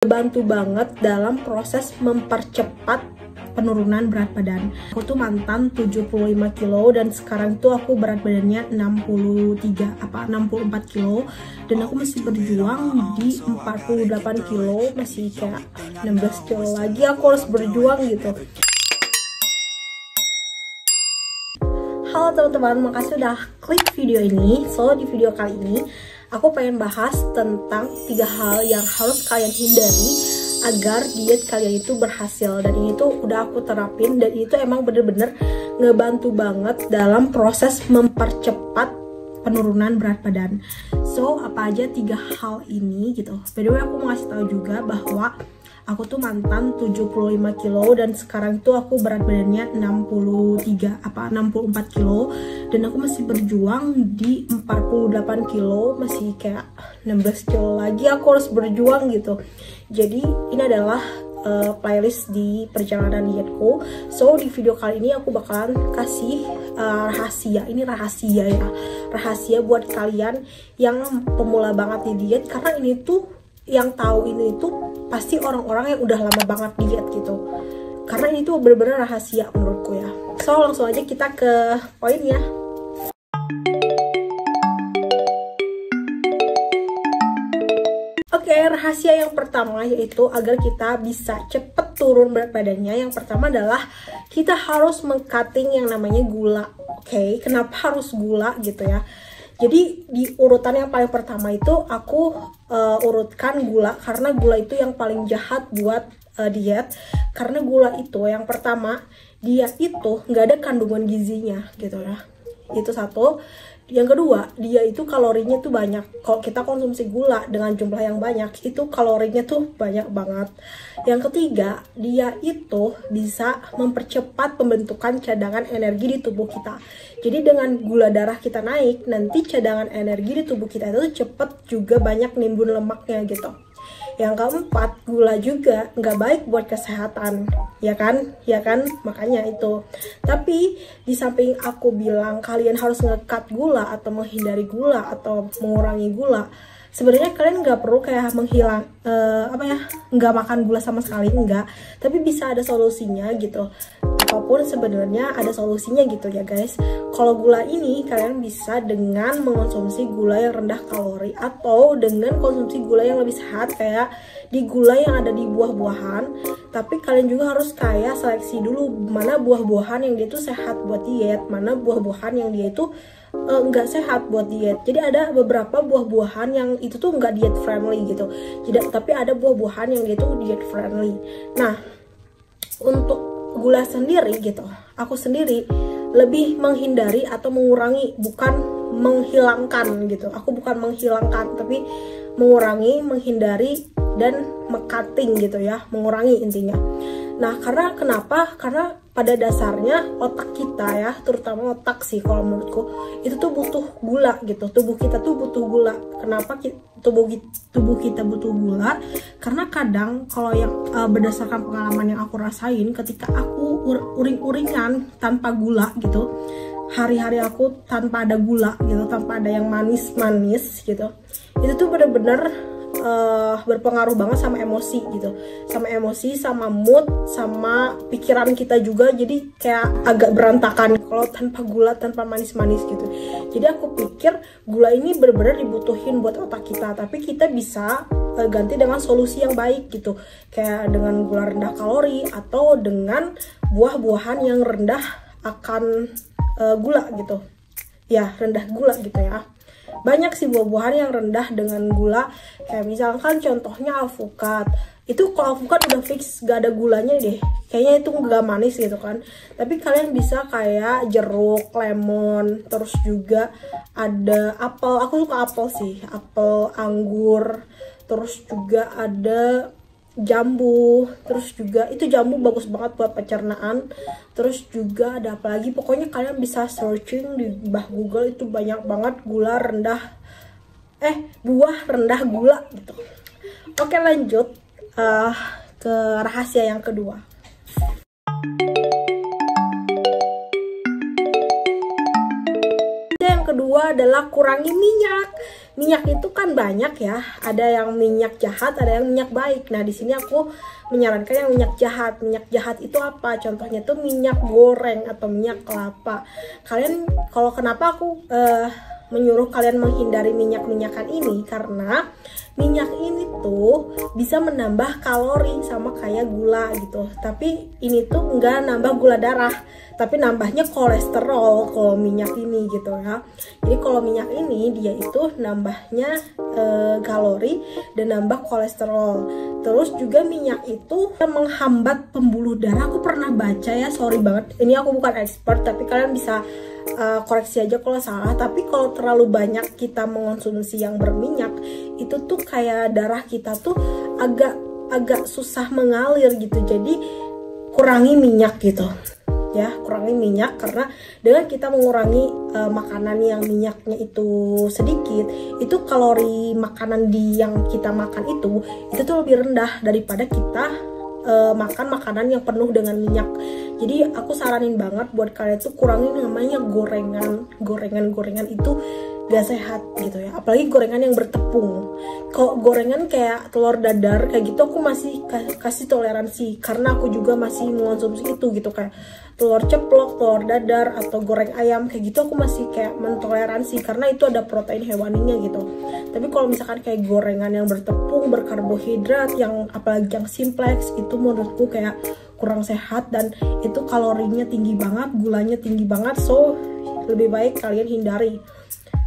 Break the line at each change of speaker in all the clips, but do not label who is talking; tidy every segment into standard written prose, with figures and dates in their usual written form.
Bantu banget dalam proses mempercepat penurunan berat badan. Aku tuh mantan 75 kilo dan sekarang tuh aku berat badannya 64 kilo dan aku masih berjuang di 48 kilo, masih kayak 16 kilo lagi aku harus berjuang gitu. Halo teman-teman, makasih udah klik video ini. So di video kali ini aku pengen bahas tentang 3 hal yang harus kalian hindari agar diet kalian itu berhasil. Dan ini tuh udah aku terapin dan itu emang bener-bener ngebantu banget dalam proses mempercepat penurunan berat badan. So apa aja 3 hal ini gitu. By the way, aku mau kasih tahu juga bahwa aku tuh mantan 75 kilo dan sekarang tuh aku berat badannya 64 kilo dan aku masih berjuang di 48 kilo, masih kayak 16 kilo lagi aku harus berjuang gitu. Jadi ini adalah playlist di perjalanan dietku. So di video kali ini aku bakalan kasih rahasia. Ini rahasia ya, rahasia buat kalian yang pemula banget di diet, karena ini tuh yang tahu ini tuh pasti orang-orang yang udah lama banget diet gitu, karena ini tuh bener-bener rahasia menurutku ya. So langsung aja kita ke poinnya. Oke, rahasia yang pertama yaitu agar kita bisa cepet turun berat badannya. Yang pertama adalah kita harus meng-cutting yang namanya gula. Oke, kenapa harus gula gitu ya? Jadi di urutan yang paling pertama itu aku urutkan gula, karena gula itu yang paling jahat buat diet. Karena gula itu yang pertama, dia itu nggak ada kandungan gizinya gitu ya. Itu satu. Yang kedua, dia itu kalorinya tuh banyak. Kalau kita konsumsi gula dengan jumlah yang banyak, itu kalorinya tuh banyak banget. Yang ketiga, dia itu bisa mempercepat pembentukan cadangan energi di tubuh kita. Jadi dengan gula darah kita naik, nanti cadangan energi di tubuh kita itu cepet juga banyak nimbun lemaknya gitu. Yang keempat, gula juga nggak baik buat kesehatan, ya kan? Ya kan? Makanya itu. Tapi di samping aku bilang kalian harus nge-cut gula atau menghindari gula atau mengurangi gula, sebenarnya kalian nggak perlu kayak menghilang nggak makan gula sama sekali, enggak. Tapi bisa ada solusinya gitu. Apapun sebenarnya ada solusinya gitu ya guys. Kalau gula ini kalian bisa dengan mengonsumsi gula yang rendah kalori atau dengan konsumsi gula yang lebih sehat kayak di gula yang ada di buah-buahan. Tapi kalian juga harus kayak seleksi dulu mana buah-buahan yang dia itu sehat buat diet, mana buah-buahan yang dia itu nggak sehat buat diet. Jadi ada beberapa buah-buahan yang itu tuh nggak diet friendly gitu. Tapi ada buah-buahan yang dia tuh diet friendly. Nah, untuk gula sendiri gitu, aku sendiri lebih menghindari atau mengurangi, bukan menghilangkan gitu. Aku bukan menghilangkan tapi mengurangi, menghindari dan meng-cutting gitu ya, mengurangi intinya. Nah, karena kenapa? Karena pada dasarnya otak kita ya, terutama otak sih kalau menurutku, itu tuh butuh gula gitu. Tubuh kita tuh butuh gula. Kenapa tubuh kita butuh gula? Karena kadang kalau yang berdasarkan pengalaman yang aku rasain ketika aku uring-uringan tanpa gula gitu, hari-hari aku tanpa ada gula gitu, tanpa ada yang manis-manis gitu, itu tuh bener-bener berpengaruh banget sama emosi gitu, sama emosi, sama mood, sama pikiran kita juga. Jadi kayak agak berantakan kalau tanpa gula, tanpa manis-manis gitu. Jadi aku pikir gula ini bener-bener dibutuhin buat otak kita, tapi kita bisa ganti dengan solusi yang baik gitu, kayak dengan gula rendah kalori atau dengan buah-buahan yang rendah akan gula gitu ya, rendah gula gitu ya. Banyak sih buah-buahan yang rendah dengan gula, kayak misalkan contohnya alpukat. Itu kalau alpukat udah fix gak ada gulanya deh, kayaknya itu gak manis gitu kan. Tapi kalian bisa kayak jeruk, lemon, terus juga ada apel. Aku suka apel sih, apel, anggur, terus juga ada jambu. Terus juga itu jambu bagus banget buat pencernaan. Terus juga ada apa lagi, pokoknya kalian bisa searching di Google, itu banyak banget buah rendah gula gitu. Oke, lanjut ke rahasia yang kedua. Yang kedua kedua adalah kurangi minyak. Minyak itu kan banyak ya, ada yang minyak jahat, ada yang minyak baik. Nah, di sini aku menyarankan yang minyak jahat. Minyak jahat itu apa? Contohnya tuh minyak goreng atau minyak kelapa. Kalian, kalau kenapa aku menyuruh kalian menghindari minyak-minyakan ini, karena minyak ini tuh bisa menambah kalori sama kayak gula gitu. Tapi ini tuh enggak nambah gula darah, tapi nambahnya kolesterol kalau minyak ini gitu ya. Jadi kalau minyak ini dia itu nambahnya kalori dan nambah kolesterol. Terus juga minyak itu menghambat pembuluh darah. Aku pernah baca ya, sorry banget, ini aku bukan expert, tapi kalian bisa koreksi aja kalau salah. Tapi kalau terlalu banyak kita mengonsumsi yang berminyak, itu tuh kayak darah kita tuh agak susah mengalir gitu. Jadi kurangi minyak gitu ya, kurangi minyak, karena dengan kita mengurangi makanan yang minyaknya itu sedikit, itu kalori makanan yang kita makan itu tuh lebih rendah daripada kita makan makanan yang penuh dengan minyak. Jadi aku saranin banget buat kalian tuh kurangin namanya gorengan itu gak sehat gitu ya, apalagi gorengan yang bertepung. Kalau gorengan kayak telur dadar kayak gitu aku masih kasih toleransi, karena aku juga masih mengonsumsi itu gitu, kayak telur ceplok, telur dadar, atau goreng ayam kayak gitu aku masih kayak mentoleransi karena itu ada protein hewaninya gitu. Tapi kalau misalkan kayak gorengan yang bertepung, berkarbohidrat, yang apalagi yang simplex, itu menurutku kayak kurang sehat dan itu kalorinya tinggi banget, gulanya tinggi banget, so lebih baik kalian hindari.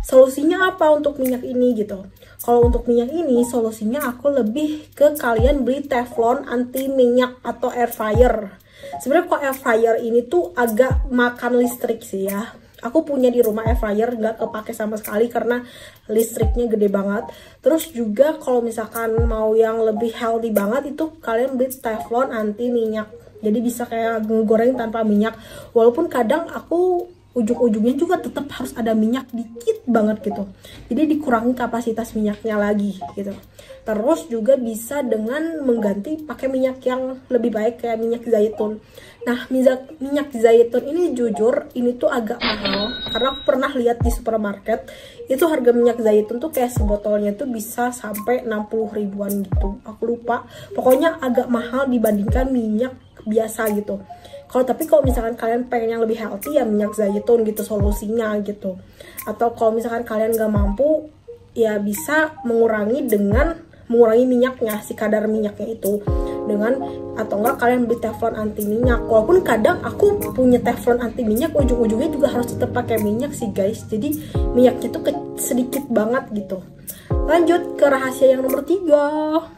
Solusinya apa untuk minyak ini gitu? Kalau untuk minyak ini solusinya aku lebih ke kalian beli teflon anti minyak atau air fryer. Sebenarnya kok air fryer ini tuh agak makan listrik sih ya. Aku punya di rumah air fryer, nggak kepake sama sekali karena listriknya gede banget. Terus juga kalau misalkan mau yang lebih healthy banget itu kalian beli teflon anti minyak. Jadi bisa kayak goreng tanpa minyak. Walaupun kadang aku ujung-ujungnya juga tetap harus ada minyak dikit banget gitu. Jadi dikurangi kapasitas minyaknya lagi gitu. Terus juga bisa dengan mengganti pakai minyak yang lebih baik kayak minyak zaitun. Nah, minyak zaitun ini jujur ini tuh agak mahal karena aku pernah lihat di supermarket itu harga minyak zaitun tuh kayak sebotolnya tuh bisa sampai 60 ribuan gitu. Aku lupa. Pokoknya agak mahal dibandingkan minyak biasa gitu. Tapi kalau misalkan kalian pengen yang lebih healthy ya minyak zaitun gitu solusinya gitu. Atau kalau misalkan kalian gak mampu ya bisa mengurangi minyaknya, si kadar minyaknya itu dengan, atau enggak kalian beli teflon anti minyak. Walaupun kadang aku punya teflon anti minyak, ujung-ujungnya juga harus tetap pakai minyak sih guys. Jadi minyaknya tuh sedikit banget gitu. Lanjut ke rahasia yang nomor 3.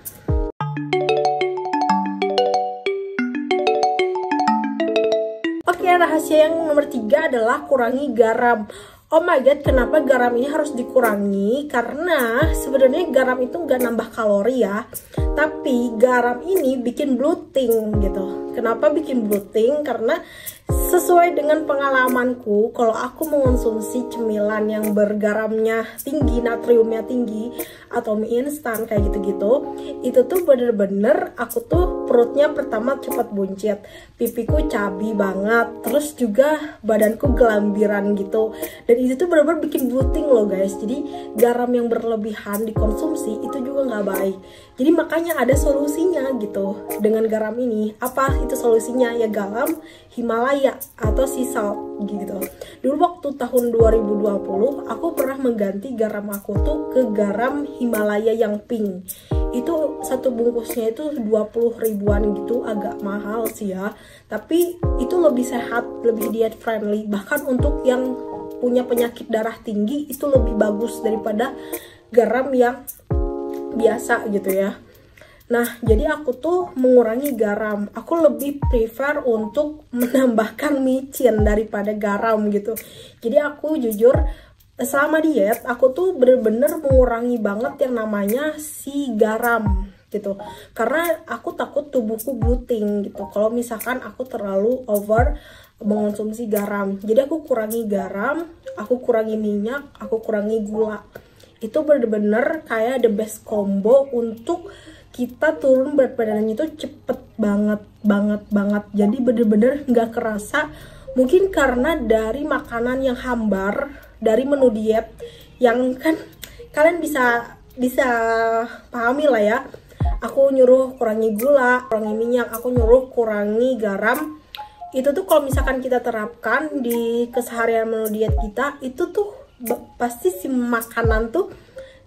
Oke, rahasia yang nomor 3 adalah kurangi garam. Oh my god, kenapa garam ini harus dikurangi? Karena sebenarnya garam itu nggak nambah kalori ya, tapi garam ini bikin bloating gitu. Kenapa bikin bloating? Karena sesuai dengan pengalamanku, kalau aku mengonsumsi cemilan yang bergaramnya tinggi, natriumnya tinggi, atau mie instan kayak gitu-gitu, itu tuh bener-bener aku tuh perutnya pertama cepat buncit, pipiku cabi banget, terus juga badanku gelambiran gitu, dan itu tuh bener-bener bikin bloating loh guys. Jadi garam yang berlebihan dikonsumsi itu juga nggak baik. Jadi makanya ada solusinya gitu dengan garam ini. Apa itu solusinya? Ya garam Himalaya atau sea salt gitu. Dulu waktu tahun 2020 aku pernah mengganti garam aku tuh ke garam Himalaya yang pink. Itu satu bungkusnya itu 20 ribuan gitu, agak mahal sih ya. Tapi itu lebih sehat, lebih diet friendly. Bahkan untuk yang punya penyakit darah tinggi itu lebih bagus daripada garam yang biasa gitu ya. Nah, jadi aku tuh mengurangi garam. Aku lebih prefer untuk menambahkan micin daripada garam gitu. Jadi aku jujur selama diet aku tuh bener-bener mengurangi banget yang namanya si garam gitu. Karena aku takut tubuhku bloating gitu. Kalau misalkan aku terlalu over mengonsumsi garam. Jadi aku kurangi garam, aku kurangi minyak, aku kurangi gula. Itu bener-bener kayak the best combo untuk kita turun berat badannya itu cepet banget. Jadi bener-bener nggak kerasa. Mungkin karena dari makanan yang hambar dari menu diet yang kan kalian bisa pahami lah ya. Aku nyuruh kurangi gula, kurangi minyak, aku nyuruh kurangi garam. Itu tuh kalau misalkan kita terapkan di keseharian menu diet kita, itu tuh pasti si makanan tuh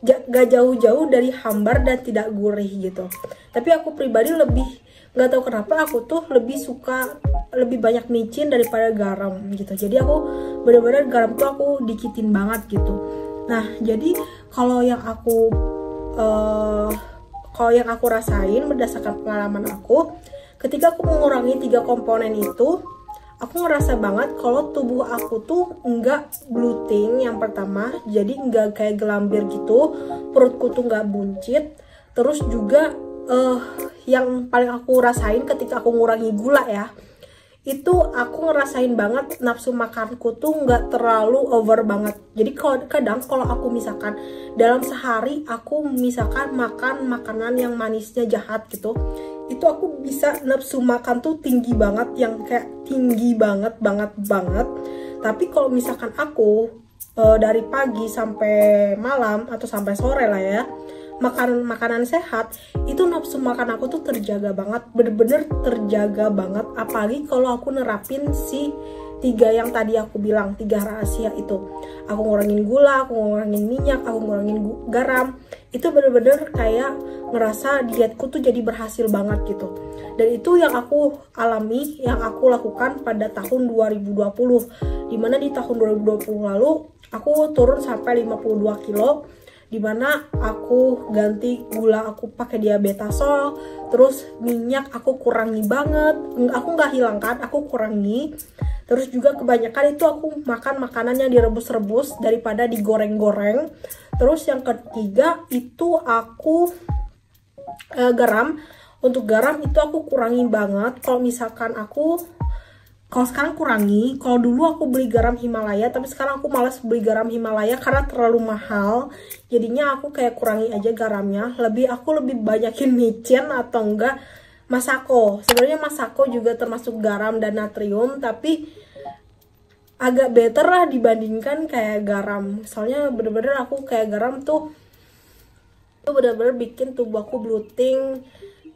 gak jauh-jauh dari hambar dan tidak gurih gitu. Tapi aku pribadi lebih, gak tahu kenapa aku tuh lebih suka lebih banyak micin daripada garam gitu. Jadi aku bener-bener garam tuh aku dikitin banget gitu. Nah jadi kalau yang aku rasain berdasarkan pengalaman aku, ketika aku mengurangi 3 komponen itu, aku ngerasa banget kalau tubuh aku tuh nggak bloating yang pertama, jadi nggak kayak gelambir gitu, perutku tuh nggak buncit. Terus juga yang paling aku rasain ketika aku ngurangi gula ya, itu aku ngerasain banget nafsu makanku tuh nggak terlalu over banget. Jadi kadang kalau aku misalkan dalam sehari aku misalkan makan makanan yang manisnya jahat gitu, itu aku bisa nafsu makan tuh tinggi banget, yang kayak tinggi banget. Tapi kalau misalkan aku dari pagi sampai malam atau sampai sore lah ya, makan makanan sehat, itu nafsu makan aku tuh terjaga banget, bener-bener terjaga banget. Apalagi kalau aku nerapin si 3 yang tadi aku bilang, 3 rahasia itu. Aku ngurangin gula, aku ngurangin minyak, aku ngurangin garam. Itu bener-bener kayak ngerasa dietku tuh jadi berhasil banget gitu. Dan itu yang aku alami, yang aku lakukan pada tahun 2020. Dimana di tahun 2020 lalu aku turun sampai 52 kilo. Dimana aku ganti gula, aku pakai diabetasol, terus minyak aku kurangi banget. Aku nggak hilangkan, aku kurangi. Terus juga kebanyakan itu aku makan makanan yang direbus-rebus daripada digoreng-goreng. Terus yang ketiga itu aku garam. Untuk garam itu aku kurangi banget. Kalau misalkan kalau sekarang kurangi, kalau dulu aku beli garam Himalaya, tapi sekarang aku malas beli garam Himalaya karena terlalu mahal. Jadinya aku kayak kurangi aja garamnya. Aku lebih banyakin micin atau enggak Masako. Sebenarnya Masako juga termasuk garam dan natrium, tapi agak better lah dibandingkan kayak garam. Soalnya bener-bener aku kayak garam tuh bener-bener bikin tubuh aku bloating.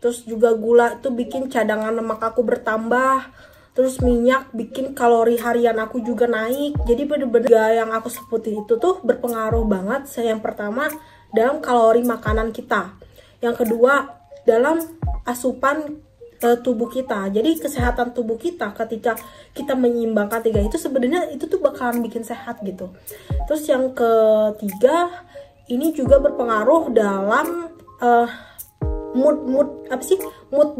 Terus juga gula tuh bikin cadangan lemak aku bertambah. Terus minyak bikin kalori harian aku juga naik. Jadi bener-bener yang aku sebutin itu tuh berpengaruh banget. Yang pertama dalam kalori makanan kita. Yang kedua dalam asupan tubuh kita. Jadi kesehatan tubuh kita ketika kita menyeimbangkan 3 itu sebenarnya itu tuh bakalan bikin sehat gitu. Terus yang ketiga ini juga berpengaruh dalam mood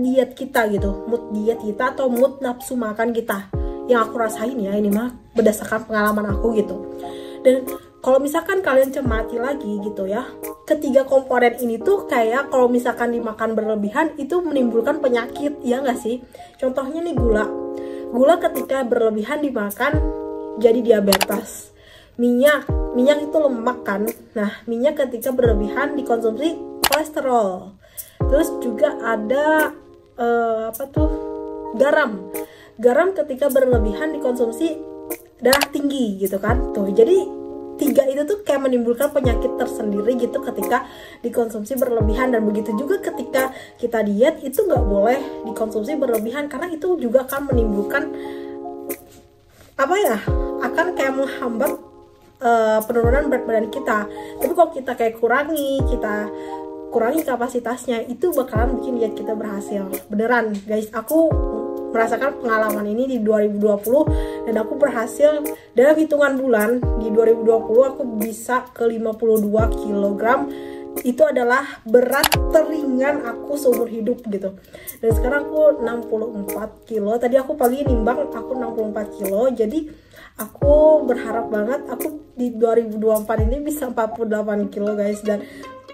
diet kita gitu, mood diet kita atau mood nafsu makan kita. Yang aku rasain ya, ini mah berdasarkan pengalaman aku gitu. Dan kalau misalkan kalian cermati lagi gitu ya, ketiga komponen ini tuh kayak kalau misalkan dimakan berlebihan itu menimbulkan penyakit, ya nggak sih? Contohnya nih gula ketika berlebihan dimakan jadi diabetes. Minyak itu lemak kan. Nah minyak ketika berlebihan dikonsumsi kolesterol. Terus juga ada garam ketika berlebihan dikonsumsi darah tinggi gitu kan. Tuh jadi 3 itu tuh kayak menimbulkan penyakit tersendiri gitu ketika dikonsumsi berlebihan. Dan begitu juga ketika kita diet itu nggak boleh dikonsumsi berlebihan, karena itu juga akan menimbulkan akan kayak menghambat penurunan berat badan kita. Tapi kalau kita kayak kurangi kapasitasnya, itu bakalan bikin diet kita berhasil. Beneran guys, aku merasakan pengalaman ini di 2020 dan aku berhasil dalam hitungan bulan. Di 2020 aku bisa ke 52 kg. Itu adalah berat teringan aku seumur hidup gitu. Dan sekarang aku 64 kilo. Tadi aku pagi nimbang aku 64 kilo. Jadi aku berharap banget aku di 2024 ini bisa 48 kilo guys. Dan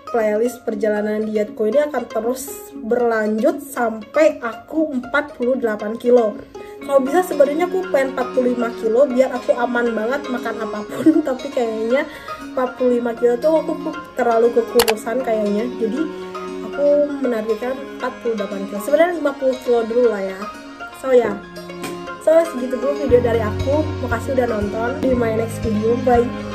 playlist perjalanan dietku ini akan terus berlanjut sampai aku 48 kilo. Kalau bisa sebenarnya aku pengen 45 kilo biar aku aman banget makan apapun. Tapi kayaknya 45 kilo tuh aku terlalu kekurusan kayaknya. Jadi aku menargetkan 48 kilo. Sebenarnya 50 kilo dulu lah ya. So segitu dulu video dari aku. Makasih udah nonton. Di my next video. Bye.